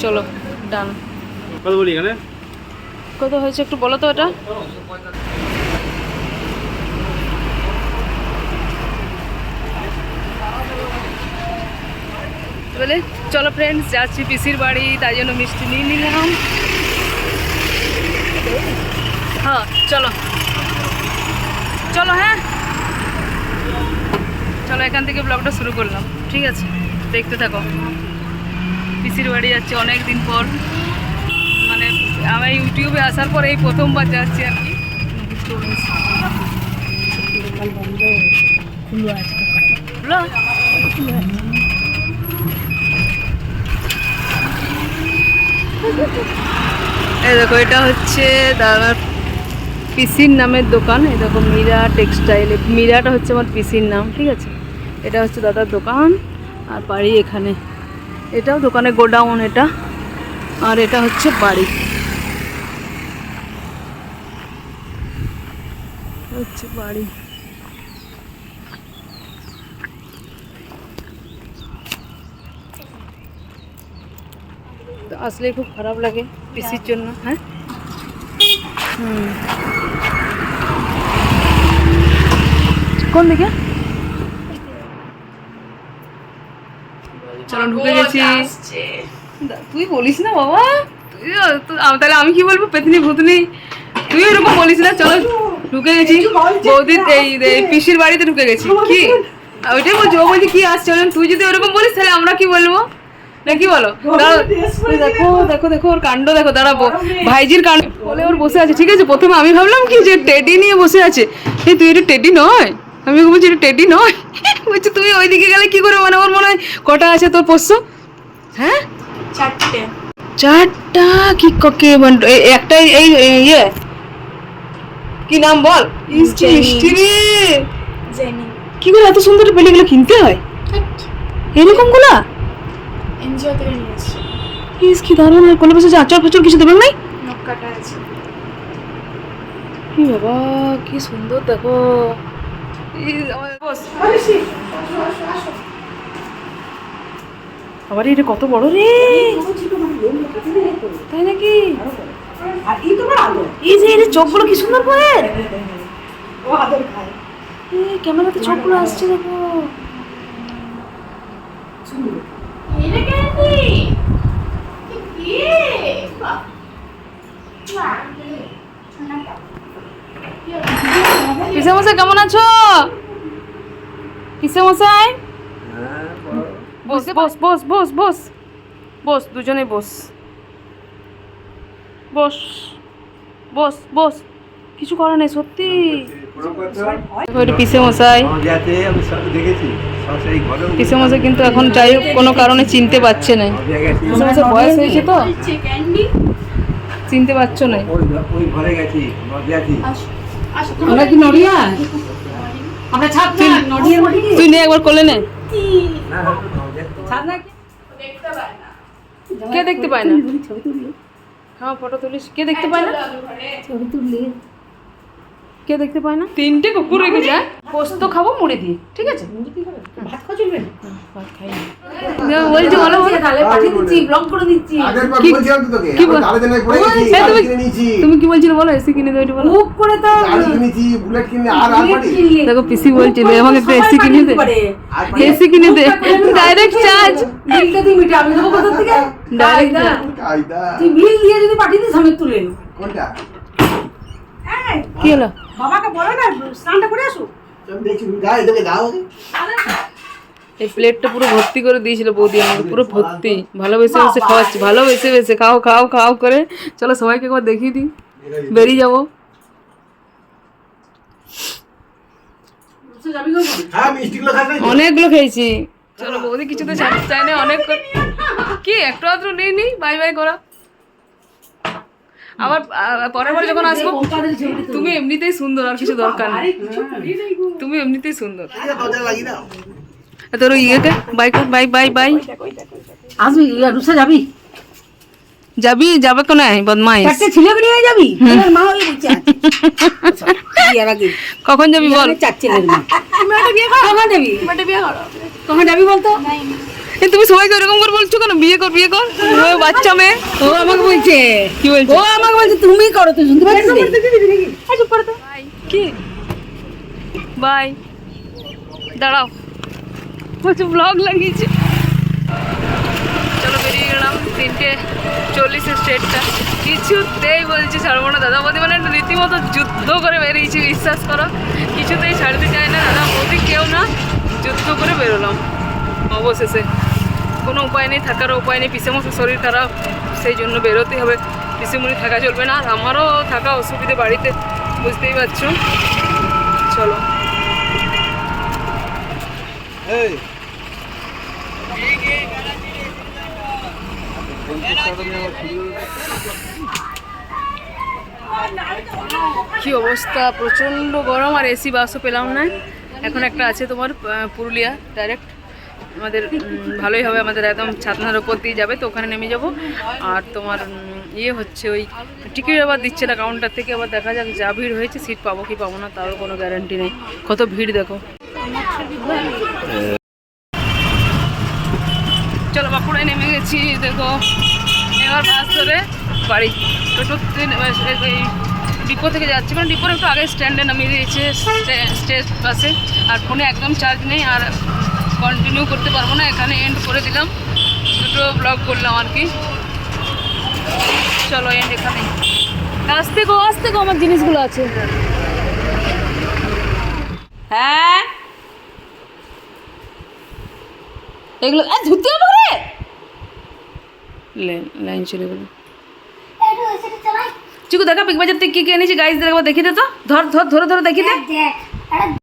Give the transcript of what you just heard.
চলো ডান। কত বলি এখানে? কত হয়েছে একটু বলো তো এটা। বলে চলো ফ্রেন্ডস, যাচ্ছি পিসির বাড়ি, তাই জন্য মিষ্টি নিয়ে নিলাম। হ্যাঁ চলো চলো, হ্যাঁ চলো, এখান থেকে ব্লগটা শুরু করলাম, ঠিক আছে? দেখতে থাকো। পিসির বাড়ি যাচ্ছি অনেক দিন পর, মানে আমি ইউটিউবে আসার পর এই প্রথমবার যাচ্ছি আর কি। এই দেখো, এটা হচ্ছে দাদার পিসির নামের দোকান। এই দেখো মীরা টেক্সটাইল, মীরাটা হচ্ছে আমার পিসির নাম, ঠিক আছে? এটা হচ্ছে দাদার দোকান আর বাড়ি এখানে। এটাও দোকানে গোডাউন এটা, আর এটা হচ্ছে বাড়ি, হচ্ছে বাড়ি। তো আসলে খুব খারাপ লাগে পিসির জন্য। হ্যাঁ কোন দিকে? চলো ঢুকে গেছি। তুই বলিস না বাবা, তাহলে আমি কি বলবো? পেতনি ভূতনি, তুই এরকম বলিস না। চলো ঢুকে গেছি বৌদির এই পিসির বাড়িতে ঢুকে গেছি। কি ওইটাই বলছি, ও বলছি কি আসছে, তুই যদি ওরকম বলিস তাহলে আমরা কি বলবো, না কি বলো? দেখো দেখো দেখো ওর কাণ্ড দেখো, দাঁড়াবো ভাইজির কাণ্ড বলে ওর বসে আছে, ঠিক আছে? প্রথমে আমি ভাবলাম কি যে টেডি নিয়ে বসে আছে। এই তুই এটা টেডি নয়, আমি ওকে বলছি এটা টেডি নয়। বলছি তুমি ওইদিকে গেলে কি করে, মানে ওর মনে হয় কটা আছে তোর পোষ্য? হ্যাঁ চারটা। কি ককে একটাই এই ইয়ে কি নাম বল? মিষ্টি রে, কি করে এত সুন্দর পেলে এগুলো কিনতে হয় এরকম গুলা? এনজিও থেকে নিয়ে এসেছি। ইস কি দারুণ। আর কোলে বসে আচার ফাচার কিছু দেবেন নাই? নখ কাটা আছে। কি বাবা কি সুন্দর দেখো। আবার এটা কত বড় রে, তাই নাকি? এই যে এর চোখগুলো কি সুন্দর করে, ক্যামেরাতে চোখগুলো আসছে দেখো। পিসে মশাই কেমন আছো? পিসে মশাই বস বস বস বস বস বস, দুজনে বস বস বস বস, কিছু করার নেই সত্যি। পিসে মশাই, পিসে মশাই কিন্তু এখন যাই হোক কোনো কারণে চিনতে পারছে না। পিসে মশাই বয়স হয়েছে তো চিনতে পারছো না। আমরা কি নড়িয়া, আমরা ছাদ নড়িয়া, তুই নে একবার কোলে নে। কে দেখতে পায় না? হ্যাঁ ফটো তুলিস, কে দেখতে পায় না? ছবি তুললি কে দেখতে পায় না? তিনটে কুকুর রেখে যায়। পোস্ত খাবো মুড়ি দিয়ে, ঠিক আছে? ভাত খাওয়া চলবে না? ভাত খাই না বলছি, বলো তাহলে পাঠিয়ে দিচ্ছি, ব্লগ করে দিচ্ছি। তুমি কি বলছিলে বলো? এসি কিনে দেবে বলো। বুক করে তো বুলেট কিনে আর দেখো পিসি বলছিল আমাকে একটা এসি কিনে দে, এসি কিনে দে, ডাইরেক্ট চার্জ বিলটা তুই মিটা, আমি দেবো কোথা থেকে? ডাইরেক্ট তুই বিল দিয়ে যদি পাঠিয়ে দিস আমি তুলে নেব। কোনটা কি হলো? বাবাকে বলো না স্নানটা করে আসো। এই প্লেটটা পুরো ভর্তি করে দিয়েছিল বৌদি আমাকে, পুরো ভর্তি। ভালোবেসে বেসে খাওয়াচ্ছি, ভালোবেসে বেসে খাও খাও খাও করে। চলো সবাইকে একবার দেখিয়ে দিই, বেরিয়ে যাবো। অনেকগুলো খেয়েছি। চলো বৌদি কিছু তো চাই না, অনেক কি একটু আধটু নেই নি বাই বাই করা। আবার পরের বার যখন আসবো, তুমি এমনিতেই সুন্দর, আর কিছু দরকার নেই, তুমি এমনিতেই সুন্দর। তোর ইয়েকে বাই কর, বাই বাই বাই। আসবি রুসা যাবি? যাবে কোন বদমাইশ। চারটে ছেলেকে নিয়ে যাবি? তোমার মা হয়ে বলছে বিয়ের আগে কখন যাবি বল? চার ছেলের মা। তুমি একটা বিয়ে করো, কখন যাবি? তুমি একটা বিয়ে করো। কখন যাবি বলতো? এ, তুমি সবাইকে এরকম করে বলছো কেন? বিয়ে কর বিয়ে কর, ও বাচ্চা মেয়ে। ও আমাকে বলছে, কি বলছে? ও আমাকে বলছে তুমি করো, তুই শুনতে পাচ্ছিস? কি বাই, দাঁড়াও, বলছে ব্লগ লাগিয়েছে। চলো বেরিয়ে গেলাম 3:40 স্টেটটা। কিছুতেই বলছি ছাড়বো না দাদা বৌদি, মানে রীতিমতো যুদ্ধ করে বেরিয়েছি, বিশ্বাস করো। কিছুতেই ছাড়তে চায় না দাদা বৌদি, কেউ না, যুদ্ধ করে বেরোলাম অবশেষে। কোনো উপায় নেই, থাকারও উপায় নেই, পিসেমশার শরীর খারাপ, সেই জন্য বেরোতেই হবে। পিসেমণি থাকা চলবে না, আর আমারও থাকা অসুবিধে বাড়িতে, বুঝতেই পারছো। চলো কি অবস্থা, প্রচণ্ড গরম, আর এসি বাসও পেলাম না। এখন একটা আছে তোমার পুরুলিয়া ডাইরেক্ট, আমাদের ভালোই হবে, আমাদের একদম ছাতনার ওপর দিয়ে যাবে, তো ওখানে নেমে যাব। আর তোমার ইয়ে হচ্ছে, ওই টিকিট আবার দিচ্ছে না কাউন্টার থেকে, আবার দেখা যাক, যা ভিড় হয়েছে সিট পাবো কি পাবো না তারও কোনো গ্যারান্টি নেই। কত ভিড় দেখো। চলো বাঁকুড়ায় নেমে গেছি দেখো, এবার বাস ধরে বাড়ি। টোটো ডিপো থেকে যাচ্ছি, মানে ডিপোর একটু আগে স্ট্যান্ডে নামিয়ে দিয়েছে স্টেজ বাসে। আর ফোনে একদম চার্জ নেই, আর কন্টিনিউ করতে পারবো না, এখানে এন্ড করে দিলাম, দুটো ব্লগ করলাম আর কি। চলো এন্ড এখানে। আসতে গো আমার জিনিসগুলো আছে। হ্যাঁ এগুলো ধুতে হবে রে, লাইন চলে গেল। চিকু দেখা বিগ বাজার থেকে কি কি এনেছি গাইস, দেখো দেখি দে তো, ধর ধর ধরে ধরে দেখি দে।